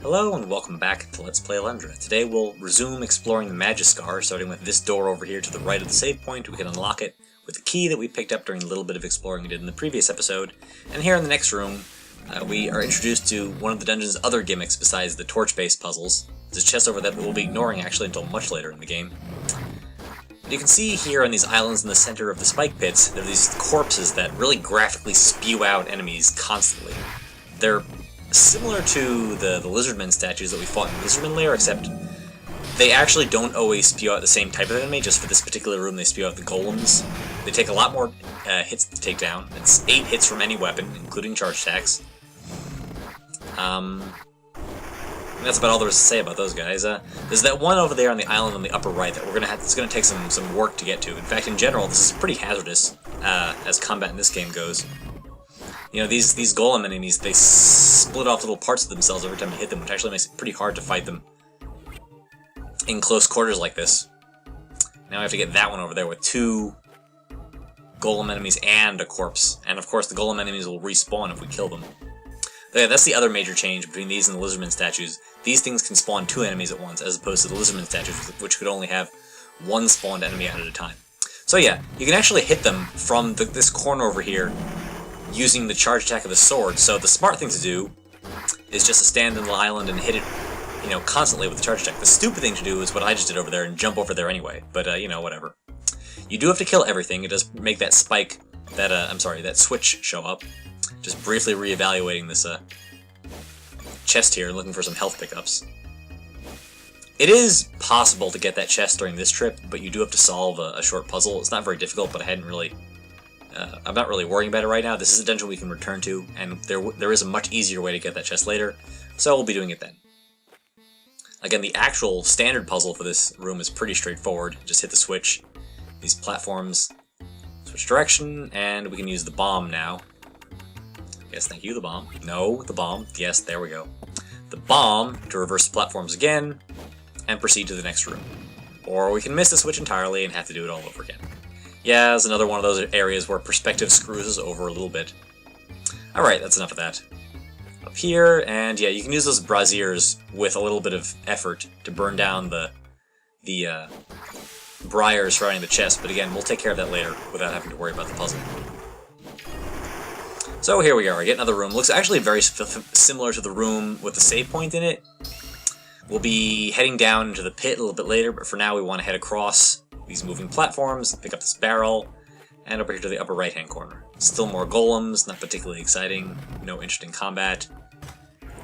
Hello and welcome back to Let's Play Alundra. Today we'll resume exploring the Magiscar, starting with this door over here to the right of the save point. We can unlock it with the key that we picked up during the little bit of exploring we did in the previous episode. And here in the next room, we are introduced to one of the dungeon's other gimmicks besides the torch-based puzzles. There's a chest over that we'll be ignoring actually until much later in the game. You can see here on these islands in the center of the spike pits, there are these corpses that really graphically spew out enemies constantly. They're similar to the lizardmen statues that we fought in the lizardmen lair, except they actually don't always spew out the same type of enemy. Just for this particular room, they spew out the golems. They take a lot more hits to take down. It's 8 hits from any weapon, including charge attacks. That's about all there is to say about those guys. There's that one over there on the island on the upper right that it's going to take some work to get to. In fact, in general, this is pretty hazardous as combat in this game goes. You know, these golem enemies, they split off little parts of themselves every time you hit them, which actually makes it pretty hard to fight them in close quarters like this. Now I have to get that one over there with 2 golem enemies and a corpse. And of course the golem enemies will respawn if we kill them. Yeah, that's the other major change between these and the lizardman statues. These things can spawn 2 enemies at once, as opposed to the lizardman statues, which could only have 1 spawned enemy at a time. So yeah, you can actually hit them from this corner over here using the charge attack of the sword. So the smart thing to do is just to stand on the island and hit it, you know, constantly with the charge attack. The stupid thing to do is what I just did over there and jump over there anyway. But, you know, whatever. You do have to kill everything. It does make that spike, that switch show up. Just briefly reevaluating this, chest here and looking for some health pickups. It is possible to get that chest during this trip, but you do have to solve a short puzzle. It's not very difficult, but I'm not really worrying about it right now. This is a dungeon we can return to, and there is a much easier way to get that chest later, so we'll be doing it then. Again, the actual standard puzzle for this room is pretty straightforward. Just hit the switch, these platforms, switch direction, and we can use the bomb now. Yes, thank you, the bomb. No, the bomb. Yes, there we go. The bomb to reverse the platforms again, and proceed to the next room. Or we can miss the switch entirely and have to do it all over again. Yeah, it's another one of those areas where perspective screws us over a little bit. Alright, that's enough of that. Up here, and yeah, you can use those braziers with a little bit of effort to burn down the Briar surrounding the chest, but again, we'll take care of that later without having to worry about the puzzle. So here we are, I get another room. Looks actually very similar to the room with the save point in it. We'll be heading down into the pit a little bit later, but for now we want to head across these moving platforms, pick up this barrel, and over here to the upper right-hand corner. Still more golems, not particularly exciting, no interesting combat.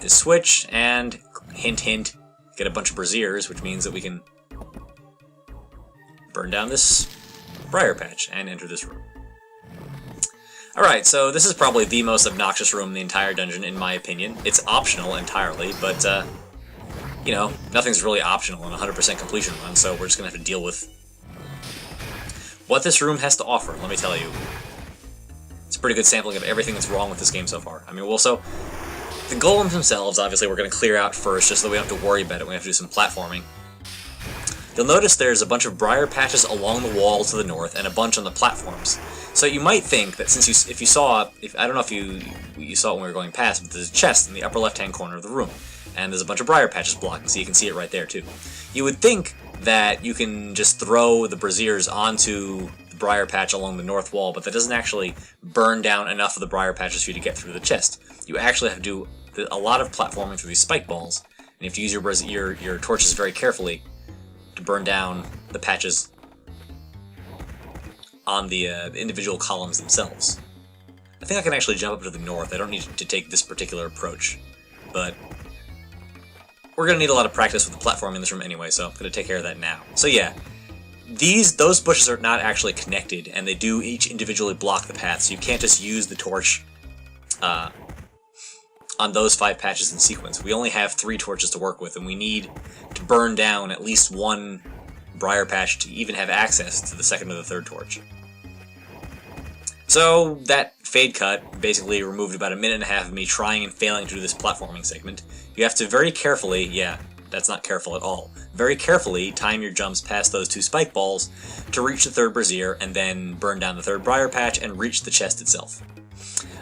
This switch, and hint hint, get a bunch of braziers, which means that we can burn down this briar patch and enter this room. Alright, so this is probably the most obnoxious room in the entire dungeon, in my opinion. It's optional entirely, but, you know, nothing's really optional in a 100% completion run, so we're just gonna have to deal with what this room has to offer, let me tell you. It's a pretty good sampling of everything that's wrong with this game so far. I mean, well, so the golems themselves, obviously, we're going to clear out first, just so we don't have to worry about it. We have to do some platforming. You'll notice there's a bunch of briar patches along the wall to the north, and a bunch on the platforms. So you might think that since if you saw, I don't know if you saw it when we were going past, but there's a chest in the upper left-hand corner of the room, and there's a bunch of briar patches blocking, so you can see it right there too. You would think that you can just throw the braziers onto the briar patch along the north wall, but that doesn't actually burn down enough of the briar patches for you to get through the chest. You actually have to do a lot of platforming through these spike balls, and you have to use your torches very carefully to burn down the patches on the individual columns themselves. I think I can actually jump up to the north. I don't need to take this particular approach, but we're going to need a lot of practice with the platform in this room anyway, so I'm going to take care of that now. So yeah, those bushes are not actually connected, and they do each individually block the path, so you can't just use the torch on those 5 patches in sequence. We only have 3 torches to work with, and we need to burn down at least 1 briar patch to even have access to the 2nd or the 3rd torch. So that fade cut basically removed about a minute and a half of me trying and failing to do this platforming segment. You have to very carefully, yeah, that's not careful at all, very carefully time your jumps past those 2 spike balls to reach the 3rd brazier and then burn down the 3rd briar patch and reach the chest itself.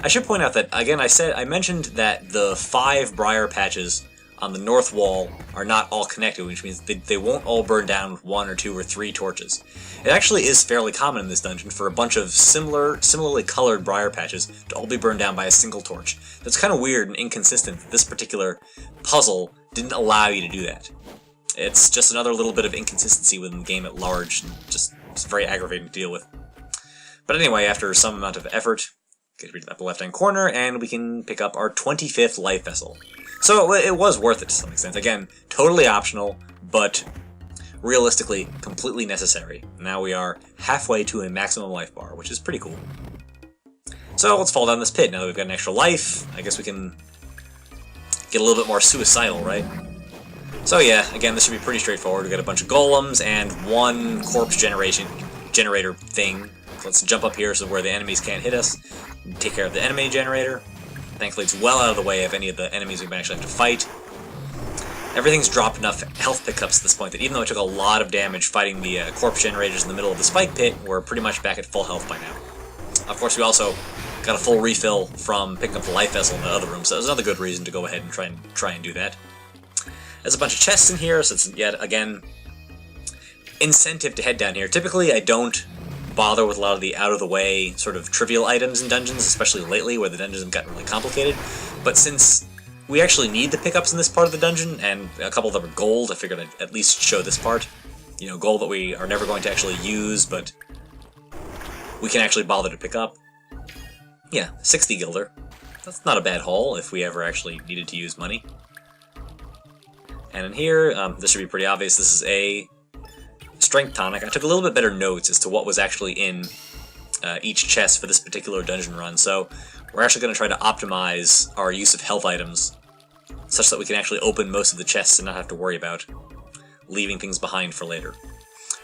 I should point out that, again, I mentioned that the 5 briar patches on the north wall are not all connected, which means they won't all burn down with 1 or 2 or 3 torches. It actually is fairly common in this dungeon for a bunch of similarly colored briar patches to all be burned down by a single torch. That's kind of weird and inconsistent that this particular puzzle didn't allow you to do that. It's just another little bit of inconsistency within the game at large, and just very aggravating to deal with. But anyway, after some amount of effort, get rid of the left-hand corner, and we can pick up our 25th life vessel. So it was worth it to some extent. Again, totally optional, but realistically completely necessary. Now we are halfway to a maximum life bar, which is pretty cool. So let's fall down this pit. Now that we've got an extra life, I guess we can get a little bit more suicidal, right? So yeah, again, this should be pretty straightforward. We've got a bunch of golems and 1 corpse generator thing. Let's jump up here so where the enemies can't hit us. Take care of the enemy generator. Thankfully, it's well out of the way of any of the enemies we might actually have to fight. Everything's dropped enough health pickups at this point that even though I took a lot of damage fighting the corpse generators in the middle of the spike pit, we're pretty much back at full health by now. Of course, we also got a full refill from picking up the life vessel in the other room, so that's another good reason to go ahead and try and do that. There's a bunch of chests in here, so it's yet again incentive to head down here. Typically, I don't bother with a lot of the out-of-the-way sort of trivial items in dungeons, especially lately where the dungeons have gotten really complicated. But since we actually need the pickups in this part of the dungeon, and a couple of them are gold, I figured I'd at least show this part. You know, gold that we are never going to actually use, but we can actually bother to pick up. Yeah, 60 gilder. That's not a bad haul if we ever actually needed to use money. And in here, this should be pretty obvious, this is a strength tonic. I took a little bit better notes as to what was actually in each chest for this particular dungeon run, so we're actually going to try to optimize our use of health items such that we can actually open most of the chests and not have to worry about leaving things behind for later.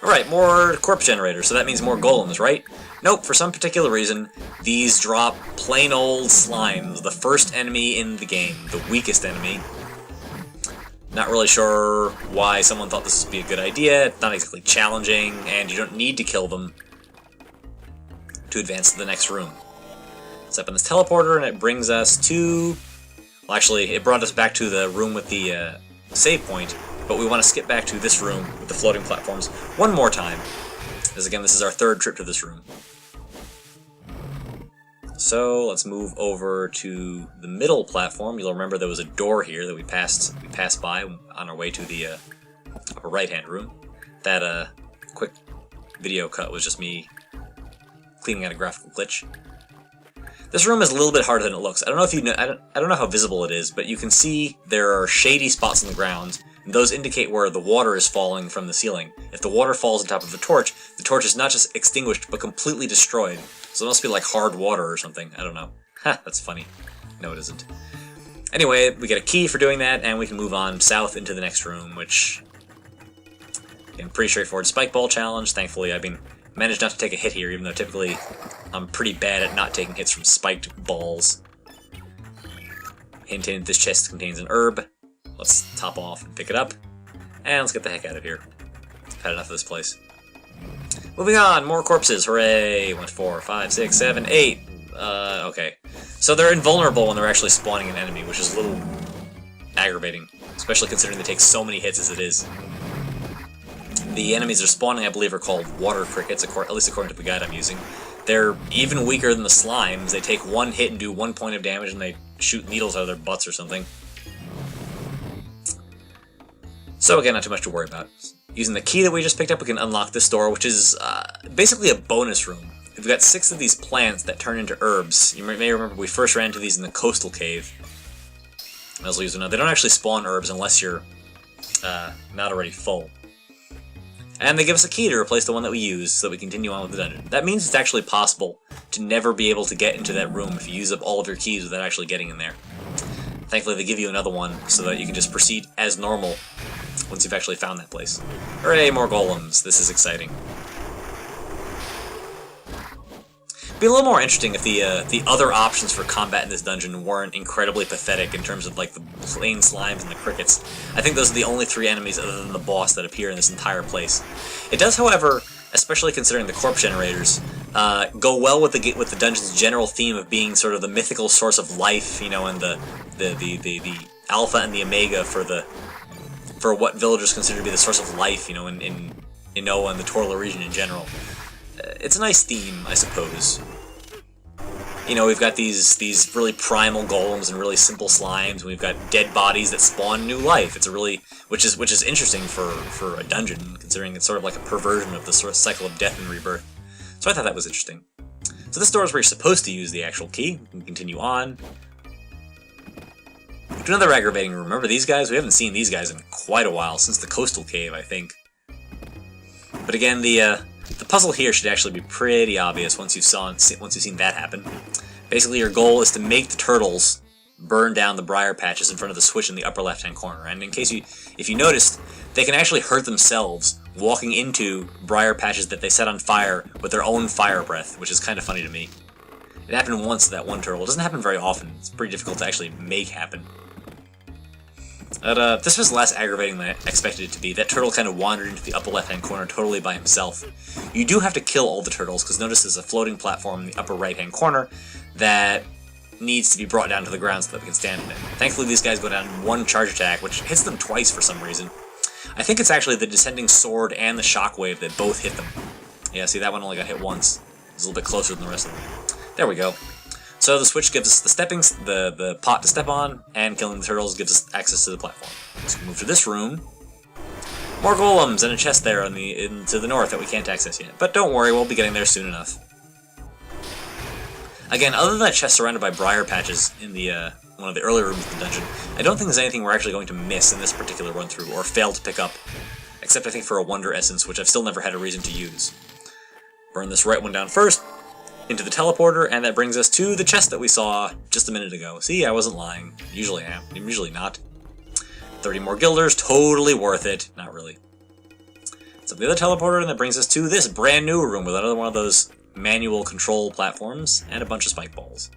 Alright, more corpse generators, so that means more golems, right? Nope, for some particular reason, these drop plain old slimes, the first enemy in the game, the weakest enemy. Not really sure why someone thought this would be a good idea. It's not exactly challenging, and you don't need to kill them to advance to the next room. It's up in this teleporter, and it brings us to... Well, actually, it brought us back to the room with the save point, but we want to skip back to this room with the floating platforms one more time, because again, this is our 3rd trip to this room. So let's move over to the middle platform. You'll remember there was a door here that we passed by on our way to the upper right-hand room. That quick video cut was just me cleaning out a graphical glitch. This room is a little bit harder than it looks. I don't know if you know. I don't know how visible it is, but you can see there are shady spots on the ground, and those indicate where the water is falling from the ceiling. If the water falls on top of the torch is not just extinguished, but completely destroyed. So it must be like hard water or something. I don't know. Ha, that's funny. No, it isn't. Anyway, we get a key for doing that, and we can move on south into the next room, which... Again, pretty straightforward spike ball challenge. Thankfully, I've managed not to take a hit here, even though typically I'm pretty bad at not taking hits from spiked balls. Hint, hint, this chest contains an herb. Let's top off and pick it up. And let's get the heck out of here. I've had enough of this place. Moving on, more corpses, hooray! 1, 4, 5, 6, 7, 8. Okay. So they're invulnerable when they're actually spawning an enemy, which is a little aggravating, especially considering they take so many hits as it is. The enemies they're spawning, I believe, are called water crickets, at least according to the guide I'm using. They're even weaker than the slimes. They take 1 hit and do 1 point of damage, and they shoot needles out of their butts or something. So again, not too much to worry about. Using the key that we just picked up, we can unlock this door, which is basically a bonus room. We've got 6 of these plants that turn into herbs. You may remember we first ran into these in the coastal cave. As you know, they don't actually spawn herbs unless you're not already full. And they give us a key to replace the one that we use, so that we continue on with the dungeon. That means it's actually possible to never be able to get into that room if you use up all of your keys without actually getting in there. Thankfully, they give you another one, so that you can just proceed as normal once you've actually found that place. Hooray, more golems. This is exciting. It'd be a little more interesting if the other options for combat in this dungeon weren't incredibly pathetic in terms of like the plain slimes and the crickets. I think those are the only 3 enemies other than the boss that appear in this entire place. It does, however, especially considering the corpse generators, go well with the dungeon's general theme of being sort of the mythical source of life, you know, and the alpha and the omega for what villagers consider to be the source of life, you know, in Inoa and the Torla region in general. It's a nice theme, I suppose. You know, we've got these really primal golems and really simple slimes, and we've got dead bodies that spawn new life. It's a really, which is interesting for a dungeon, considering it's sort of like a perversion of the sort of cycle of death and rebirth. So I thought that was interesting. So this door is where you're supposed to use the actual key. We can continue on to another aggravating room. Remember these guys? We haven't seen these guys in quite a while, since the coastal cave, I think. But again, the puzzle here should actually be pretty obvious once you've seen that happen. Basically, your goal is to make the turtles burn down the briar patches in front of the switch in the upper left-hand corner. And in case if you noticed, they can actually hurt themselves walking into briar patches that they set on fire with their own fire breath, which is kind of funny to me. It happened once to that one turtle. It doesn't happen very often. It's pretty difficult to actually make happen. But this was less aggravating than I expected it to be. That turtle kind of wandered into the upper left-hand corner totally by himself. You do have to kill all the turtles, because notice there's a floating platform in the upper right-hand corner that needs to be brought down to the ground so that we can stand on it. Thankfully, these guys go down in one charge attack, which hits them twice for some reason. I think it's actually the descending sword and the shockwave that both hit them. Yeah, see, that one only got hit once. It's a little bit closer than the rest of them. There we go. So the switch gives us the pot to step on, and killing the turtles gives us access to the platform. So we move to this room. More golems and a chest there to the north that we can't access yet. But don't worry, we'll be getting there soon enough. Again, other than that chest surrounded by briar patches in the one of the earlier rooms of the dungeon, I don't think there's anything we're actually going to miss in this particular run-through, or fail to pick up. Except I think for a Wonder Essence, which I've still never had a reason to use. Burn this right one down first, into the teleporter, and that brings us to the chest that we saw just a minute ago. See, I wasn't lying. Usually I am. I'm usually not. 30 more guilders, totally worth it. Not really. So the other teleporter, and that brings us to this brand new room with another one of those manual control platforms, and a bunch of spike balls.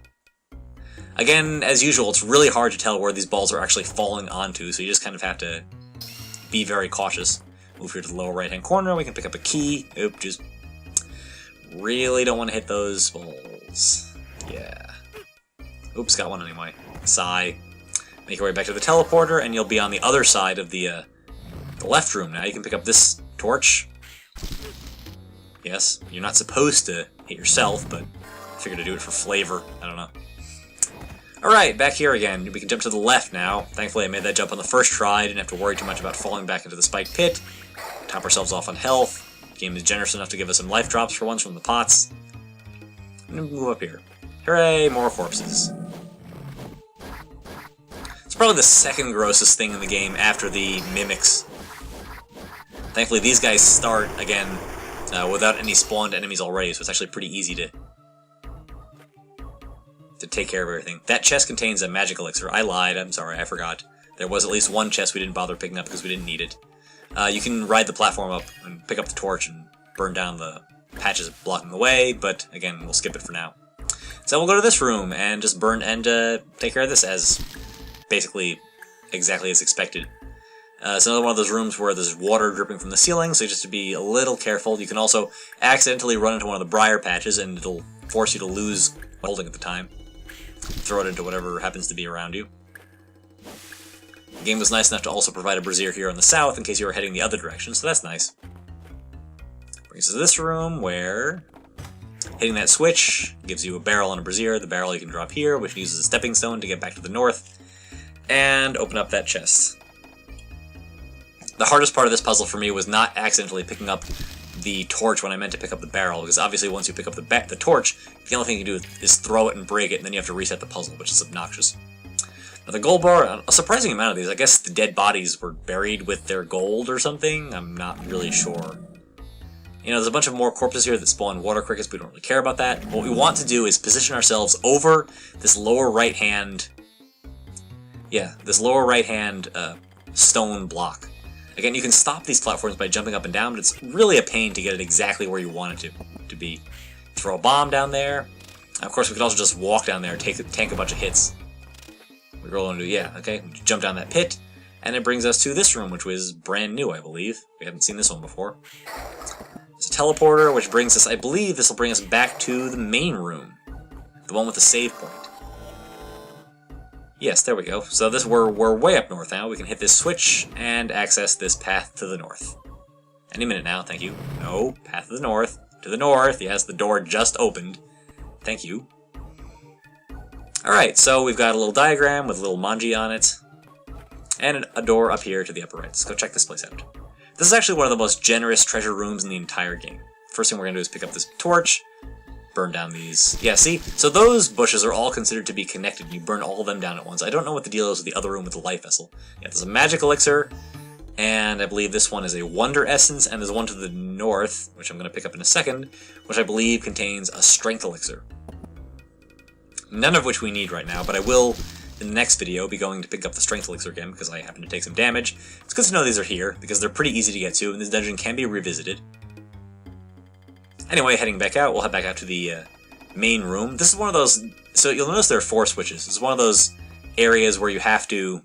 Again, as usual, it's really hard to tell where these balls are actually falling onto, so you just kind of have to be very cautious. Move here to the lower right-hand corner, we can pick up a key. Oop, just really don't want to hit those balls. Yeah. Oops, got one anyway. Sigh. Make your way back to the teleporter, and you'll be on the other side of the left room now. You can pick up this torch. Yes, you're not supposed to hit yourself, but I figured to do it for flavor. I don't know. Alright, back here again. We can jump to the left now. Thankfully I made that jump on the first try. I didn't have to worry too much about falling back into the spike pit. Top ourselves off on health. The game is generous enough to give us some life drops for once from the pots. And move up here. Hooray, more corpses. It's probably the second grossest thing in the game after the mimics. Thankfully these guys start, again, without any spawned enemies already, so it's actually pretty easy to take care of everything. That chest contains a magic elixir. I lied, I'm sorry, I forgot. There was at least one chest we didn't bother picking up because we didn't need it. You can ride the platform up and pick up the torch and burn down the patches blocking the way, but again, we'll skip it for now. So we'll go to this room and just burn and take care of this as basically exactly as expected. It's another one of those rooms where there's water dripping from the ceiling, so just to be a little careful. You can also accidentally run into one of the briar patches and it'll force you to lose holding at the time. Throw it into whatever happens to be around you. The game was nice enough to also provide a brazier here on the south in case you were heading the other direction, so that's nice. Brings us to this room where hitting that switch gives you a barrel and a brazier. The barrel you can drop here, which uses a stepping stone to get back to the north, and open up that chest. The hardest part of this puzzle for me was not accidentally picking up the torch when I meant to pick up the barrel, because obviously once you pick up the torch, the only thing you can do is throw it and break it, and then you have to reset the puzzle, which is obnoxious. Now the gold bar, a surprising amount of these, I guess the dead bodies were buried with their gold or something, I'm not really sure. You know, there's a bunch of more corpses here that spawn water crickets, but we don't really care about that. What we want to do is position ourselves over this lower right-hand, stone block. Again, you can stop these platforms by jumping up and down, but it's really a pain to get it exactly where you want it to be. Throw a bomb down there. And of course, we could also just walk down there and tank a bunch of hits. We roll into, we jump down that pit, and it brings us to this room, which was brand new, I believe. We haven't seen this one before. It's a teleporter, which brings us, I believe this will bring us back to the main room. The one with the save point. Yes, there we go. So we're way up north now. We can hit this switch and access this path to the north. Any minute now, thank you. No, path to the north. To the north, yes, the door just opened. Thank you. Alright, so we've got a little diagram with a little manji on it. And a door up here to the upper right. Let's go check this place out. This is actually one of the most generous treasure rooms in the entire game. First thing we're going to do is pick up this torch, burn down these... Yeah, see? So those bushes are all considered to be connected. You burn all of them down at once. I don't know what the deal is with the other room with the life vessel. Yeah, there's a magic elixir, and I believe this one is a wonder essence, and there's one to the north, which I'm going to pick up in a second, which I believe contains a strength elixir. None of which we need right now, but I will, in the next video, be going to pick up the strength elixir again, because I happen to take some damage. It's good to know these are here, because they're pretty easy to get to, and this dungeon can be revisited. Anyway, heading back out, we'll head back out to the main room. This is one of those... So you'll notice there are 4 switches. This is one of those areas where you have to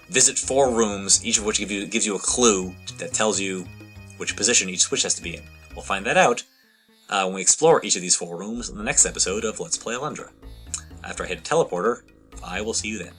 visit 4 rooms, each of which gives you a clue that tells you which position each switch has to be in. We'll find that out when we explore each of these 4 rooms in the next episode of Let's Play Alundra. After I hit a teleporter, I will see you then.